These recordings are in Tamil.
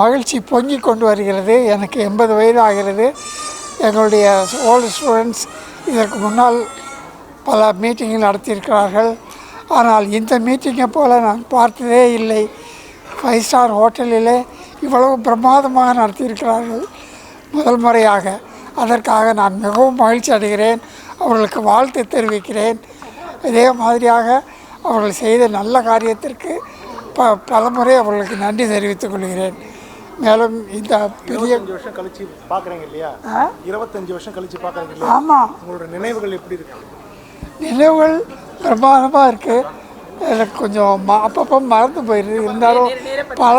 மகிழ்ச்சி பொங்கி கொண்டு வருகிறது. எனக்கு 80 வயது ஆகிறது. எங்களுடைய ஓல்டு ஸ்டூடெண்ட்ஸ் இதற்கு முன்னால் பல மீட்டிங்கில் நடத்தியிருக்கிறார்கள். ஆனால் இந்த மீட்டிங்கை போல் நான் பார்த்ததே இல்லை. 5 ஸ்டார் ஹோட்டலிலே இவ்வளவு பிரமாதமாக நடத்தியிருக்கிறார்கள் முதல் முறையாக. அதற்காக நான் மிகவும் மகிழ்ச்சி அடைகிறேன். அவர்களுக்கு வாழ்த்து தெரிவிக்கிறேன். இதே மாதிரியாக அவர்கள் செய்த நல்ல காரியத்திற்கு பலமுறை அவர்களுக்கு நன்றி தெரிவித்துக் கொள்கிறேன். மேலும் இந்த பெரிய 25 வருஷம் கழிச்சு பார்க்குறீங்க இல்லையா? 25 வருஷம் கழிச்சு பார்க்குறீங்க இல்லையா? ஆமாம். உங்களோட நினைவுகள் எப்படி இருக்கு? நினைவுகள் பிரமாதமாக இருக்குது. எனக்கு கொஞ்சம் அப்பப்போ மறந்து போயிடுது. இருந்தாலும் பல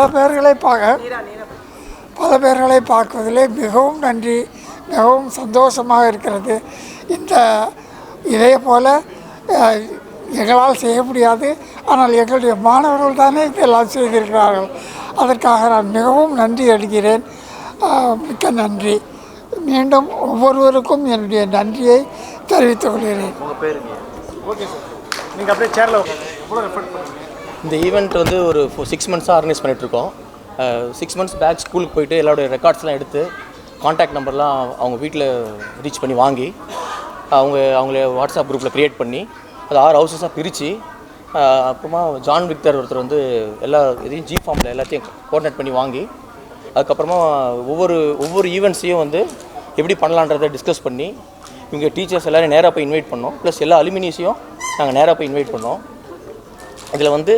பேர்களை பார்க்குவதிலே மிகவும் நன்றி, மிகவும் சந்தோஷமாக இருக்கிறது. இதே போல் எங்களால் செய்ய முடியாது. ஆனால் எங்களுடைய மாணவர்கள் தானே இதெல்லாம் செய்திருக்கிறார்கள். அதற்காக நான் மிகவும் நன்றி அடைகிறேன். மிக்க நன்றி. மீண்டும் ஒவ்வொருவருக்கும் என்னுடைய நன்றியை தெரிவித்துக் கொள்கிறேன். ஓகே சார், நீங்கள் அப்படியே சேரில் எவ்வளோ எஃபர்ட் பண்ணுறீங்க? இந்த ஈவெண்ட் வந்து ஒரு 6 மந்த்ஸாக ஆர்கனைஸ் பண்ணிகிட்ருக்கோம். 6 மந்த்ஸ் பேக் ஸ்கூலுக்கு போயிட்டு எல்லாருடைய ரெக்கார்ட்ஸ்லாம் எடுத்து கான்டாக்ட் நம்பர்லாம் அவங்க வீட்டில் ரீச் பண்ணி வாங்கி அவங்கள வாட்ஸ்அப் குரூப்பில் க்ரியேட் பண்ணி அது 6 ஹவுசஸாக பிரித்து அப்புறமா ஜான் விக்டர் ஒருத்தர் வந்து எல்லா இதையும் ஜி ஃபார்மில் எல்லாத்தையும் கோஆர்டினேட் பண்ணி வாங்கி அதுக்கப்புறமா ஒவ்வொரு ஈவெண்ட்ஸையும் வந்து எப்படி பண்ணலான்றதை டிஸ்கஸ் பண்ணி இங்கே டீச்சர்ஸ் எல்லோரும் நேராக போய் இன்வைட் பண்ணோம். ப்ளஸ் எல்லா அலுமினியஸையும் நாங்கள் நேராக போய் இன்வைட் பண்ணோம். இதில் வந்து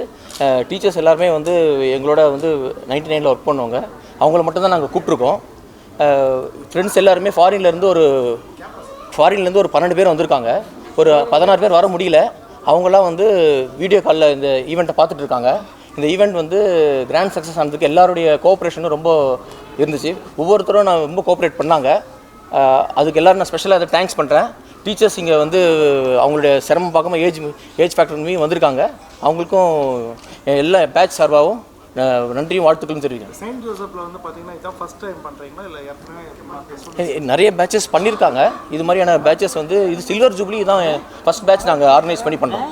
டீச்சர்ஸ் எல்லாருமே வந்து எங்களோட வந்து 99ல் ஒர்க் பண்ணுவாங்க. அவங்கள மட்டும்தான் நாங்கள் கூப்பிட்ருக்கோம். ஃப்ரெண்ட்ஸ் எல்லாருமே ஃபாரின்லேருந்து ஒரு 12 பேர் வந்திருக்காங்க. ஒரு 16 பேர் வர முடியல. அவங்களாம் வந்து வீடியோ காலில் இந்த ஈவெண்ட்டை பார்த்துட்டு இருக்காங்க. இந்த ஈவெண்ட் வந்து கிராண்ட் சக்ஸஸ் ஆனதுக்கு எல்லாருடைய கோஆப்ரேஷனும் ரொம்ப இருந்துச்சு. ஒவ்வொருத்தரும் நான் ரொம்ப கோஆப்ரேட் பண்ணாங்க. அதுக்கு எல்லோரும் நான் ஸ்பெஷலாக அதை தேங்க்ஸ் பண்ணுறேன். டீச்சர்ஸ் இங்கே வந்து அவங்களுடைய சிரமம் பார்க்காம ஏஜ் ஃபேக்டர் வந்திருக்காங்க. அவங்களுக்கும் எல்லா பேட்ச் சார்பாகவும் நன்றியும் வாழ்த்துக்களும் தெரிவிக்கிறேன். செயின்ட் ஜோசப்பில் வந்து பார்த்தீங்கன்னா இதான் ஃபஸ்ட் டைம் பண்ணுறீங்களா இல்லை ஏற்கனவே நிறைய பேட்சஸ் பண்ணியிருக்காங்க. இது மாதிரியான பேட்சஸ் வந்து இது சில்வர் ஜூப்ளி தான் ஃபஸ்ட் பேட்ச் நாங்கள் ஆர்கனைஸ் பண்ணி பண்ணுறோம்.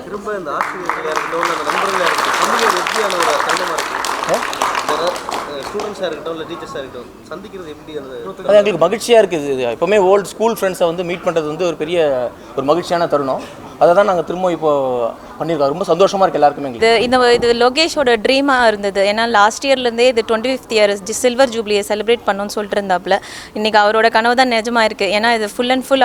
திரும்ப இந்த ஆசிரியர்களாக இருக்கட்டும், அந்த நண்பர்களாக இருக்கட்டும், சந்திக்கிறது எப்படியான ஒரு தருணமாக இருக்குது? ஸ்டூடெண்ட்ஸாக இருக்கட்டும் இல்லை டீச்சர்ஸாக இருக்கட்டும், சந்திக்கிறது எப்படி? அது எங்களுக்கு மகிழ்ச்சியாக இருக்குது. எப்போவுமே ஓல்டு ஸ்கூல் ஃப்ரெண்ட்ஸை வந்து மீட் பண்ணுறது வந்து ஒரு பெரிய ஒரு மகிழ்ச்சியான தருணம். அதை தான் நாங்கள் திரும்ப இப்போ பண்ணியிருக்கோம். ரொம்ப சந்தோஷமாக இருக்குது எல்லாருக்குமே. இது லோகேஷோட ட்ரீமாக இருந்தது. ஏன்னா லாஸ்ட் இயர்லேருந்தே இது 25th இயர் சில்வர் ஜூப்ளியை செலிப்ரேட் பண்ணணும்னு சொல்லிட்டு இருந்தாப்புல. இன்றைக்கி அவரோட கனவு தான் நிஜமாக இருக்குது. ஏன்னா இது ஃபுல் அண்ட் ஃபுல்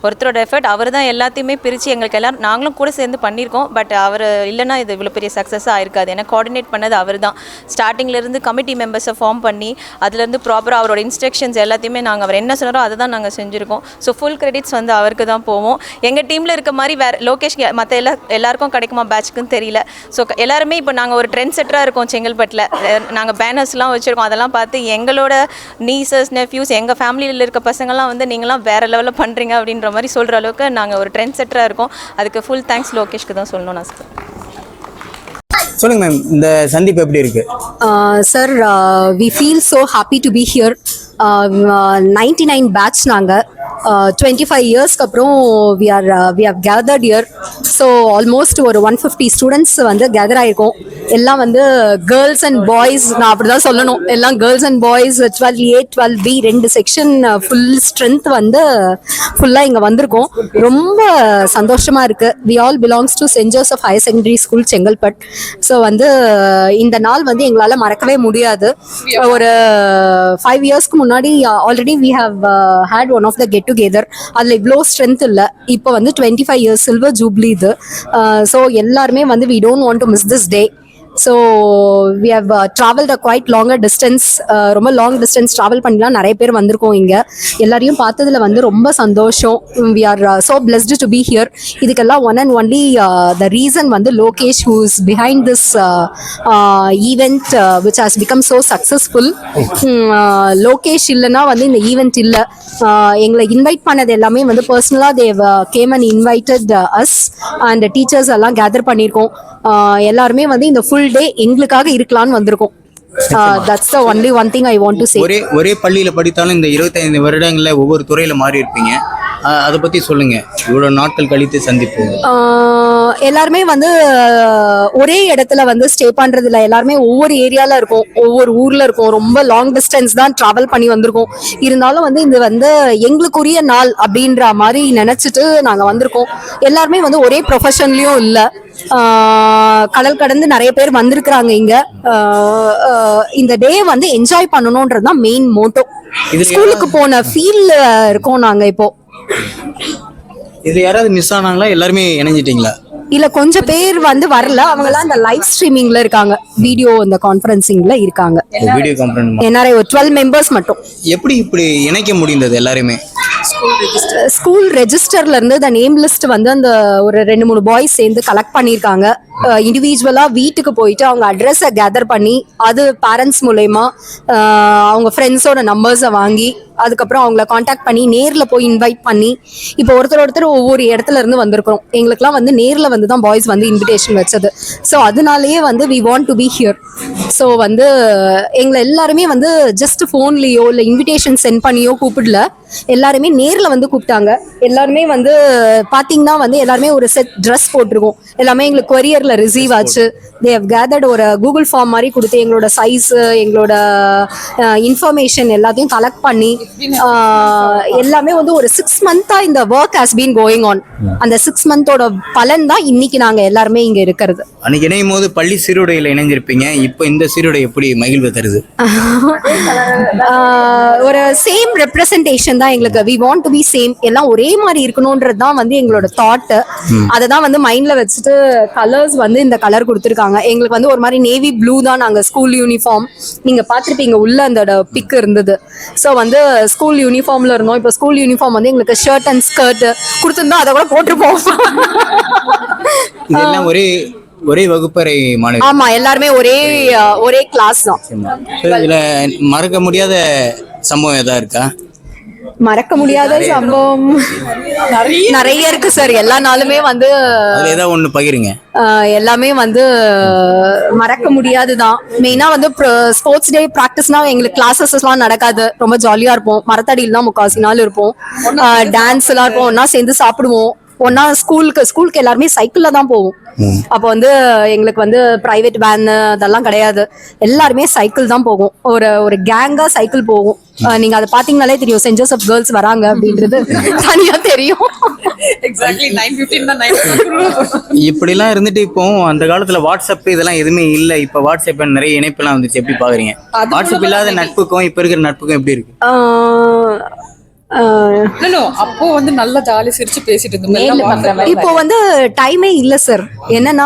ஒருத்தரோட எஃபர்ட். அவர் தான் எல்லாத்தையுமே பிரித்து எங்களுக்கு எல்லோரும் நாங்களும் கூட சேர்ந்து பண்ணியிருக்கோம். பட் அவர் இல்லைன்னா இது இவ்வளோ பெரிய சக்ஸஸாக ஆயிருக்காது. ஏன்னா கோஆர்டினேட் பண்ணது அவர் தான். ஸ்டார்டிங்லேருந்து கமிட்டி மெம்பர்ஸை ஃபார்ம் பண்ணி அதுலேருந்து ப்ராப்பராக அவரோட இன்ஸ்ட்ரக்ஷன்ஸ் எல்லாத்தையுமே நாங்கள் அவர் என்ன சொன்னாரோ அதை தான் நாங்கள் செஞ்சுருக்கோம். ஸோ ஃபுல் கிரெடிட்ஸ் வந்து அவருக்கு தான் போவோம். எங்கள் டீமில் இருக்க மாதிரி வேறு லோகேஷ் மற்ற எல்லாருக்கும் கிடைக்குமா பேட்ச்க்குன்னு தெரியல. ஸோ எல்லாருமே இப்போ நாங்கள் ஒரு ட்ரெண்ட் செட்டராக இருக்கோம். செங்கல்பட்டில் நாங்கள் பேனர்ஸ்லாம் வச்சுருக்கோம். அதெல்லாம் பார்த்து எங்களோட நீசஸ் நெஃப்யூஸ் எங்கள் ஃபேமிலியில் இருக்க பசங்கள்லாம் வந்து நீங்களாம் வேறு லெவலில் பண்ணுறீங்க அப்படின்ற மாதிரி சொல்கிற அளவுக்கு நாங்கள் ஒரு ட்ரெண்ட் செட்டராக இருக்கோம். அதுக்கு ஃபுல் தேங்க்ஸ் லோகேஷ்க்கு தான் சொல்லணும். நான் சொல்லுங்க மேம், இந்த சந்திப்பு எப்படி இருக்கு? Sir, we feel so happy to be here. 99 batch நாங்கள் 25 இயர்ஸ்க்கு அப்புறம் we have gathered year. So almost ஒரு 150 ஸ்டூடெண்ட்ஸ் வந்து கேதர் ஆகிருக்கோம். எல்லாம் வந்து கேர்ள்ஸ் அண்ட் பாய்ஸ், நான் அப்படி தான் சொல்லணும். எல்லாம் girls and boys 12A 12B 2 section full strength வந்து ஃபுல்லாக இங்கே வந்திருக்கோம். ரொம்ப சந்தோஷமாக இருக்குது. We all belongs to saint Joseph higher secondary school Chengalpet. So வந்து இந்த நாள் வந்து எங்களால் மறக்கவே முடியாது. ஒரு 5 இயர்ஸ்க்கு முன்னாடி already we have had one of the get together. அதில் இவ்வளோ ஸ்ட்ரென்த் இல்லை. இப்போ வந்து 25 இயர்ஸ் சில்வர் ஜூப்ளி இது. ஸோ எல்லாருமே வந்து we don't want to miss this day. So we have traveled a quite longer distance. ரொம்ப லாங் டிஸ்டன்ஸ் ட்ராவல் பண்ணிலாம் நிறைய பேர் வந்திருக்கோம். இங்கே எல்லாரையும் பார்த்ததில் வந்து ரொம்ப சந்தோஷம். we are so blessed to be here. இதுக்கெல்லாம் one and only the reason வந்து Lokesh who is behind this event which has become so successful. Lokesh இல்லைன்னா வந்து இந்த ஈவெண்ட் இல்லை. எங்களை இன்வைட் பண்ணது எல்லாமே வந்து பர்சனலாக they came and invited us and teachers எல்லாம் கேதர் பண்ணியிருக்கோம். எல்லாருமே வந்து இந்த ஃபுல் டே எங்களுக்காக இருக்கலாம்னு வந்திருக்கோம். That's the only one thing I want to say. ஒரே பள்ளியில் படித்தாலும் இந்த 25 வருடங்களில் ஒவ்வொரு துறையில் மாறி இருப்பீங்க. அதை பற்றி சொல்லுங்கள். இவ்வளோ நாட்கள் கழித்து சந்திப்பு. எல்லாருமே வந்து ஒரே இடத்துல வந்து ஸ்டே பண்றதில்ல. எல்லாருமே ஒவ்வொரு ஏரியால இருக்கோம், ஒவ்வொரு ஊர்ல இருக்கோம், ரொம்ப லாங் டிஸ்டன்ஸ் தான் டிராவல் பண்ணி வந்திருக்கோம். இருந்தாலும் வந்து இது வந்து எங்களுக்குரிய நாள் அப்படின்ற மாதிரி நினைச்சிட்டு நாங்க வந்திருக்கோம். எல்லாருமே வந்து ஒரே ப்ரொஃபஷன்லயும் இல்லை, கடல் கடந்து நிறைய பேர் வந்திருக்கிறாங்க இங்க. இந்த டே வந்து என்ஜாய் பண்ணணும்ன்றதுதான் மெயின் மோட்டோ. ஸ்கூலுக்கு போன ஃபீல்ல இருக்கோம் நாங்க இப்போ. இது யாராவது மிஸ் ஆனாங்களா? எல்லாருமே இணைஞ்சிட்டீங்களா? இல்ல, கொஞ்சம் பேர் வந்து வரல. அவங்கலாம் அந்த லைவ் ஸ்ட்ரீமிங்ல இருக்காங்க, வீடியோ இந்த கான்ஃபரன்சிங்ல இருக்காங்க. வீடியோ கான்ஃபரன்ஸ் என்ஆர்ஐ ஒரு 12 மெம்பர்ஸ் மட்டும். எப்படி இப்படி இணைக்க முடிந்தது எல்லாருமே? ஸ்கூல் ரெஜிஸ்டர்ல இருந்து அந்த நேம் லிஸ்ட் வந்து அந்த ஒரு 2-3 பாய்ஸ் சேர்ந்து கலெக்ட் பண்ணியிருக்காங்க. இண்டிவிஜுவலா வீட்டுக்கு போயிட்டு அவங்க அட்ரஸை கேதர் பண்ணி, அது பேரண்ட்ஸ் மூலயமா அவங்க ஃப்ரெண்ட்ஸோட நம்பர்ஸை வாங்கி, அதுக்கப்புறம் அவங்கள காண்டாக்ட் பண்ணி நேரில் போய் இன்வைட் பண்ணி, இப்போ ஒருத்தர் ஒவ்வொரு இடத்துல இருந்து வந்திருக்கிறோம். எங்களுக்குலாம் வந்து நேரில் வந்து தான் பாய்ஸ் வந்து இன்விடேஷன் வச்சது. ஸோ அதனாலேயே வந்து we want to be here. So வந்து எங்களை எல்லாருமே வந்து ஜஸ்ட் ஃபோன்லேயோ இல்லை இன்விடேஷன் சென்ட் பண்ணியோ கூப்பிடல, எல்லாருமே நேரில் வந்து கூப்பிட்டாங்க. எல்லாருமே வந்து பார்த்தீங்கன்னா வந்து எல்லாருமே ஒரு செட் ட்ரெஸ் போட்டிருக்கோம். எல்லாமே எங்களுக்கு கொரியரில் ரிசீவ் ஆச்சு. தே ஹவ் கேதர்ட் ஒரு கூகுள் ஃபார்ம் மாதிரி கொடுத்து எங்களோட சைஸு, எங்களோட இன்ஃபர்மேஷன் எல்லாத்தையும் கலெக்ட் பண்ணி எல்லாமே வந்து ஒரு 6 மந்த்தாக இந்த work has been going on. அந்த 6 மந்தோட பலன் தான் இன்னைக்கு நாங்கள் எல்லாருமே இங்கே இருக்கிறது. அன்னைக்கு இணையும் போது பள்ளி சீருடையில் இணைஞ்சிருப்பீங்க. இப்போ இந்த சீருடை எப்படி மகிழ்வு தருது? ஒரு சேம் ரெப்ரசன்டேஷன் தான் எங்களுக்கு. We want to be same, எல்லாம் ஒரே மாதிரி இருக்கணும்ன்றது தான் வந்து எங்களோட தாட். அதை தான் வந்து மைண்ட்ல வச்சுட்டு கலர்ஸ் வந்து இந்த கலர் கொடுத்துருக்காங்க. எங்களுக்கு வந்து ஒரு மாதிரி நேவி ப்ளூ தான் நாங்கள் ஸ்கூல் யூனிஃபார்ம். நீங்க பார்த்துருப்பீங்க உள்ள அந்த பிக் இருந்தது. ஸோ வந்து ஸ்கூல் யூனிஃபார்ம்ல இருந்தோம். இப்போ ஸ்கூல் யூனிஃபார்ம் வந்து எங்களுக்கு ஷர்ட் அண்ட் ஸ்கர்ட் கொடுத்துருந்தோம், அதை கூட போட்டுருப்போம். இதெல்லாம் ஒரே வகுப்பறை மாணவி. ஆமா, எல்லாருமே ஒரே கிளாஸ் தான். இதுல மறக்க முடியாத சம்பவம் ஏதாவது இருக்கா? மறக்க முடியாத சம்பவம் நிறைய இருக்கு சார். எல்லா நாளுமே வந்து ஏதாவது ஒண்ணு பகிருங்க. எல்லாமே வந்து மறக்க முடியாதுதான். மெயினா வந்து ஸ்போர்ட்ஸ் டே ப்ராக்டிஸ்னா எங்களுக்கு கிளாஸஸ் எல்லாம் நடக்காது, ரொம்ப ஜாலியா இருப்போம். மரத்தடியில் தான் முக்காசி நாள் இருப்போம். டான்ஸ் எல்லாம் இருப்போம், ஒன்னா சேர்ந்து சாப்பிடுவோம், ஒன்னா ஸ்கூலுக்கு எல்லாருமே சைக்கிள்ல தான் போவோம். அப்போ வந்து எங்களுக்கு வந்து பிரைவேட் வேன் அதெல்லாம் கிடையாது, எல்லாருமே சைக்கிள் தான் போகும். ஒரு கேங்கா சைக்கிள் போகும். நீங்க அதை பாத்தீங்கன்னாலே தெரியும், சென்ட் ஜோசப் கேர்ள்ஸ் வராங்க அப்படின்றது தனியா தெரியும். இப்படிலாம் இருந்துட்டு இப்போ அந்த காலத்துல வாட்ஸ்அப் இதெல்லாம் எதுவுமே இல்லை. இப்போ வாட்ஸ்அப் நிறைய இணைப்பெல்லாம் வந்துச்சு, எப்படி பாக்குறீங்க? வாட்ஸ்அப் இல்லாத நட்புக்கும் இப்ப இருக்கிற நட்புக்கும் எப்படி இருக்கு? அப்போ வந்து நல்லா ஜாலி சிரிச்சு பேசிட்டு இருந்தோம். இப்போ வந்து டைமே இல்ல சார். என்னன்னா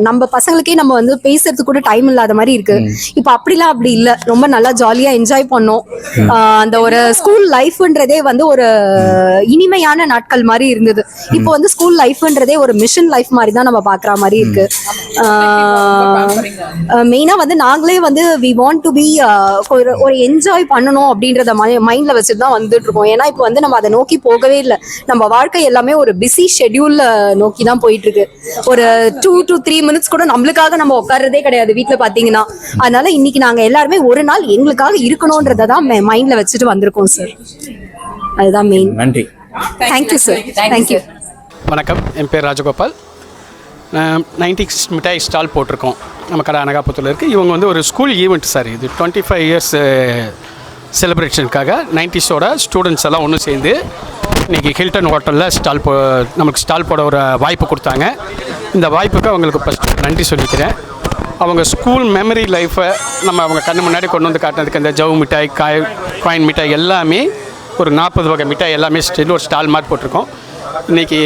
நம்ம பசங்களுக்கே நம்ம வந்து பேசுறதுக்கு கூட டைம் இல்லாத மாதிரி இருக்கு. இப்போ அப்படிலாம் அப்படி இல்ல, ரொம்ப நல்லா ஜாலியா என்ஜாய் பண்ணோம். அந்த ஒரு ஸ்கூல் லைஃப்ன்றதே வந்து ஒரு இனிமையான நாட்கள் மாதிரி இருந்தது. இப்போ வந்து ஸ்கூல் லைஃப்ன்றதே ஒரு மிஷன் லைஃப் மாதிரி தான் நம்ம பாக்குற மாதிரி இருக்கு. மெயினா வந்து நாங்களே வந்து வி வாண்ட் டு பி ஒரு என்ஜாய் பண்ணணும் அப்படின்றத மைண்ட்ல வச்சுட்டு தான் வந்துட்டு இருக்கோம். ஏன்னா இப்போ வந்து நம்ம அதை நோக்கி போகவே இல்லை. நம்ம வாழ்க்கை எல்லாமே ஒரு பிஸி ஷெட்யூல்ல நோக்கி தான் போயிட்டு இருக்கு. ஒரு 2 to 3 minutes கூட நம்மளுக்காக நம்ம உட்கார்றதே கிடையாது வீட்டுல பாத்தீங்கன்னா. அதனால இன்னைக்கு நாங்க எல்லாருமே ஒரு நாள் எங்களுக்காக இருக்கணும்ன்றத தான் மைண்ட்ல வச்சுட்டு வந்திருக்கோம் சார். அதுதான் மெயின். நன்றி. Thank you sir. தேங்க்யூ. வணக்கம், என் பேர் ராஜகோபால். 96 மிட்டாய் ஸ்டால் போட்டிருக்கோம் நம்ம கடை அனகாபுரத்தில் இருக்குது. இவங்க வந்து ஒரு ஸ்கூல் ஈவெண்ட் சார். இது 25 years செலிப்ரேஷனுக்காக 90ஸோட ஸ்டூடெண்ட்ஸ் எல்லாம் ஒன்று சேர்ந்து இன்றைக்கி ஹில்டன் ஹோட்டலில் நமக்கு ஸ்டால் போட ஒரு வாய்ப்பு கொடுத்தாங்க. இந்த வாய்ப்புக்கு அவங்களுக்கு ஃபஸ்ட்டு நன்றி சொல்லிக்கிறேன். அவங்க ஸ்கூல் மெமரி லைஃப்பை அவங்க கண்ணு முன்னாடி கொண்டு வந்து காட்டினதுக்கு அந்த ஜவு மிட்டாய், காயின் மிட்டாய் எல்லாமே ஒரு 40 வகை மிட்டாய் எல்லாமே ஒரு ஸ்டால் மாதிரி போட்டிருக்கோம். இன்றைக்கி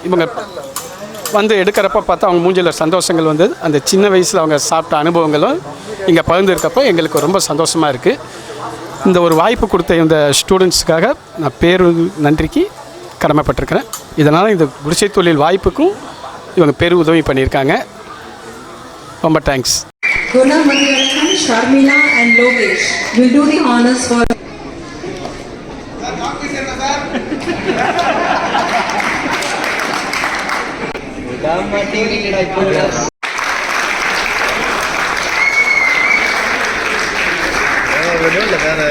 இவங்க வந்து எடுக்கிறப்ப பார்த்தா அவங்க மூஞ்சில் சந்தோஷங்கள் வந்து அந்த சின்ன வயசில் அவங்க சாப்பிட்ட அனுபவங்களும் இங்கே பகிர்ந்துருக்கப்போ எங்களுக்கு ரொம்ப சந்தோஷமாக இருக்குது. இந்த ஒரு வாய்ப்பு கொடுத்த இந்த ஸ்டூடெண்ட்ஸுக்காக நான் நன்றிக்கு கடமைப்பட்டிருக்கிறேன். இதனால் இந்த குடிசை தொழில் வாய்ப்புக்கும் இவங்க உதவி பண்ணியிருக்காங்க. ரொம்ப தேங்க்ஸ். வேற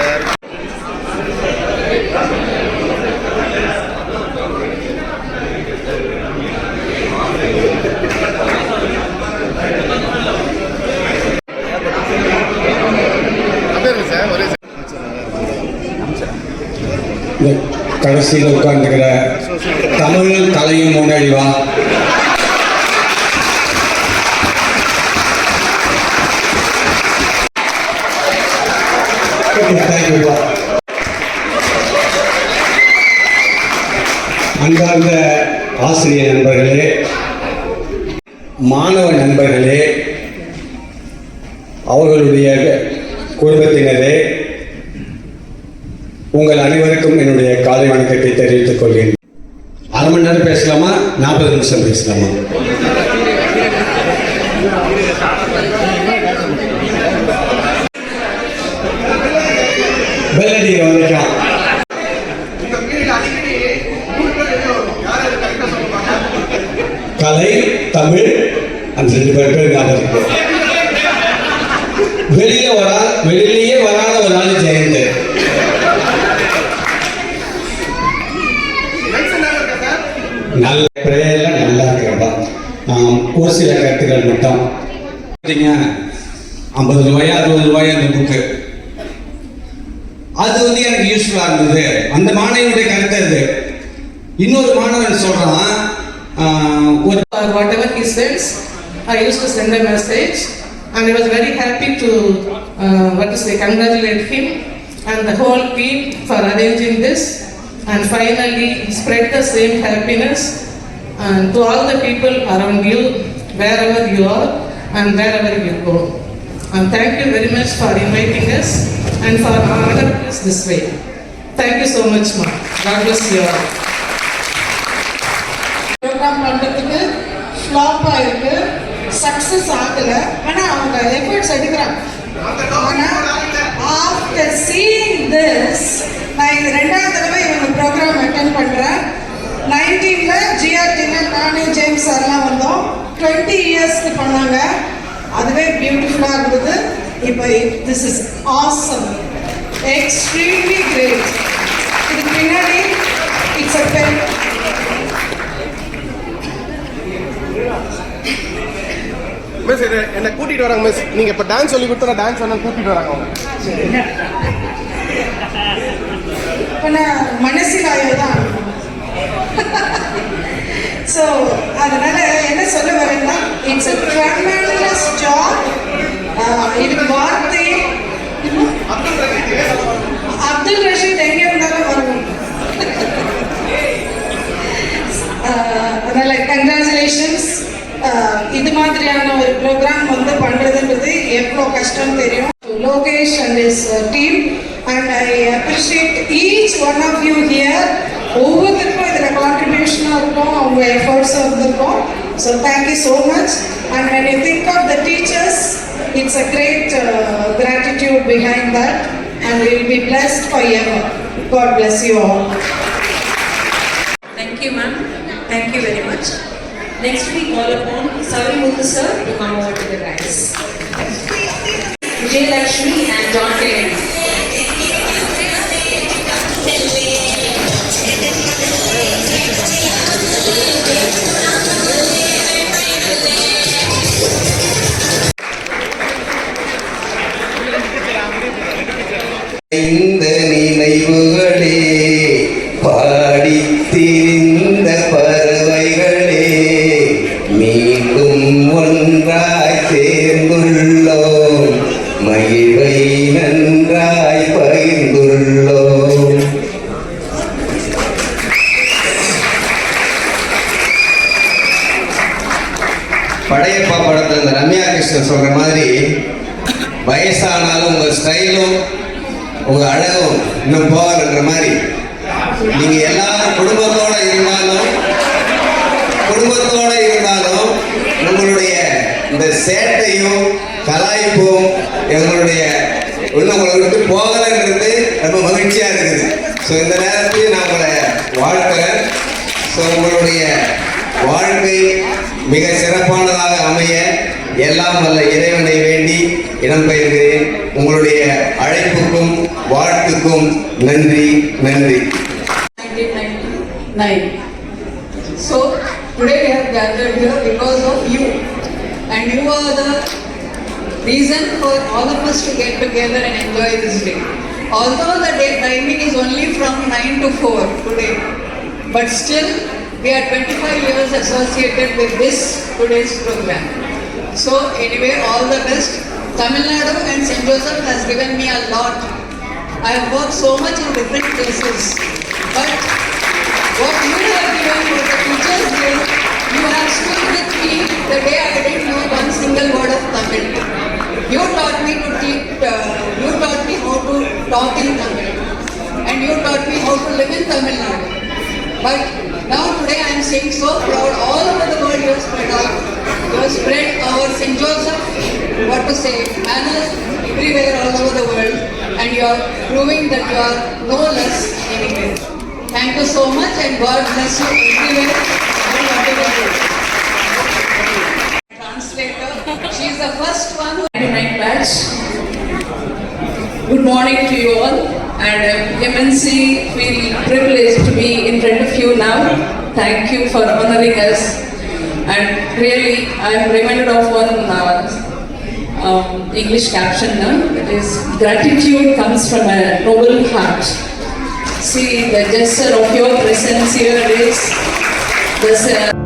இந்த கடைசியில் உட்கார்ந்துக்கிற தமிழ் தலையும் முன்னாடி வா. தேங்க்யூப்பா. அன்பார்ந்த ஆசிரியர் நண்பர்களே, மாணவ நண்பர்களே, அவர்களுடைய குடும்பத்தினரே, உங்கள் அனைவருக்கும் என்னுடைய காலை வணக்கத்தை தெரிவித்துக் கொள்கிறேன். அரை மணி நேரம் பேசலாமா, 40 நிமிஷம் பேசலாமா? வெள்ளடியை வரைக்கும் கலை, தமிழ், அந்த 2 பேர் ஞாபகம். வெளியிலேயே வராத ஒரு ஆள் ஜெயந்த். நல்ல பிரேயெல்லாம் நல்லா இருக்கிறதா. ஒரு சில கருத்துக்கள் மட்டும் 50 ரூபாயா 60 ரூபாயா அந்த புக்கு, அது எனக்கு யூஸ்ஃபுல்லா இருந்தது. அந்த மாணவனுடைய கருத்து அது. இன்னொரு மாணவன் சொல்றான், whatever he sends, I used to send a message and I was very happy to congratulate him and the whole team for arranging this and finally spread the same happiness and to all the people around you, wherever you are and wherever you go. And thank you very much for inviting us and for honoring us this way. Thank you so much, ma. God bless you all. Program பண்ணுறதுக்கு ஃப்ளாப் ஆகிருக்கு, சக்ஸஸ் ஆகலை. ஆனால் அவங்க எஃபர்ட்ஸ் எடுக்கிறாங்க. ஆனால் ஆஃப்டர் சீயிங் திஸ், நான் இது 2வது தடவை இவங்க ப்ரோக்ராம் அட்டென்ட் பண்ணுறேன். 19ல் ஜிஆர்டியில் நானும் ஜேம்ஸ் சார்லாம் வந்தோம். 20 இயர்ஸ்க்கு பண்ணாங்க. அதுவே பியூட்டிஃபுல்லாக இருந்தது. இப்போ this is awesome, extremely great. இதுக்கு பின்னாடி இட்ஸ் அ பென். மிஸ் என்னை கூட்டிகிட்டு வராங்க மிஸ். நீங்கள் இப்போ டான்ஸ் சொல்லி கொடுத்தா டான்ஸ் வேணா கூட்டிகிட்டு வராங்க அவங்க. இப்போ நான் மனசிலாயோ தான். ஸோ அதனால் என்ன சொல்ல வரேன்னா, இட்ஸ் அ ட்ரெமெண்டஸ் ஜாப். இதுக்கு வார்த்தை அப்துல் ரஷீத் எங்கே இருந்தாலும் வரும். அதனால் கங்க்ராச்சுலேஷன்ஸ். இது மாதிரியான ஒரு ப்ரோக்ராம் பண்ணுறதுன்றது எவ்வளோ கஷ்டம் தெரியும். Lokesh and his team and I appreciate each one of you here. ஒவ்வொருத்தருக்கும் இதில் கான்ட்ரிபியூஷனாக இருக்கும், அவங்க எஃபர்ட்ஸும் இருந்திருக்கும். So thank you so much. And when you think of the teachers, it's a great gratitude behind that and we will be blessed forever. God bless you all. Thank you, ma'am. Thank you very much. Next we call upon Savimuthu sir to come over to the dais. Vijay Lakshmi and John Kelly. இந்த நினைவுகளே பாடி திரிந்த பறவைகளே மீண்டும் ஒன்றாய் சேர்ந்துள்ளோம், மகிழ்வை நன்றாய் பகிர்ந்துள்ளோம். படையப்பா படத்தில் இந்த ரம்யா கிருஷ்ணன் சொல்ற மாதிரி, வயசானாலும் உங்க ஸ்டைலும் உங்க அழகும் இன்னும் போகலன்ற மாதிரி, நீங்க எல்லாரும் குடும்பத்தோட இருந்தாலும் உங்களுடைய இந்த சேட்டையும் கலாய்ப்பும் எங்களுடைய இன்னும் உங்களை விட்டு போகலன்றது ரொம்ப மகிழ்ச்சியா இருக்குது. ஸோ இந்த நேரத்தில் நான் உங்களை வாழ்த்துறேன். ஸோ உங்களுடைய வாழ்க்கை மிக சிறப்பானதாக அமைய எல்லாம் வல்ல இறைவனை வேண்டி இடம்பெயர்கிறேன். உங்களுடைய அழைப்புக்கும் வாழ்த்துக்கும் நன்றி நன்றி. 1999. So today we have gathered here because of you, and you are the reason for all of us to get together and enjoy this day. Although the timing is only from 9 to 4 today, but still we are 25 years associated with this today's program. So anyway, all the best. Tamil Nadu and St. Joseph has given me a lot. I have worked so much in different places, but what you have given, what the teachers did, you have stood with me the day I didn't know one single word of Tamil. You taught me to teach, you taught me how to talk in Tamil, and you taught me how to live in Tamil Nadu. But now today I am saying so proud, all over the world you have spread out. You have spread our St. Joseph, what to say, manners everywhere all over the world, and you are proving that you are no less anywhere. Thank you so much, and God bless you everywhere and whatever you do. Translator, she is the first one who 99 batch. Good morning to you all, and I'm immensely feel privileged to be in front of you now. Thank you for honoring us, and really I'm reminded of one English caption now. That is, gratitude comes from a noble heart. See, the gesture of your presence here is this.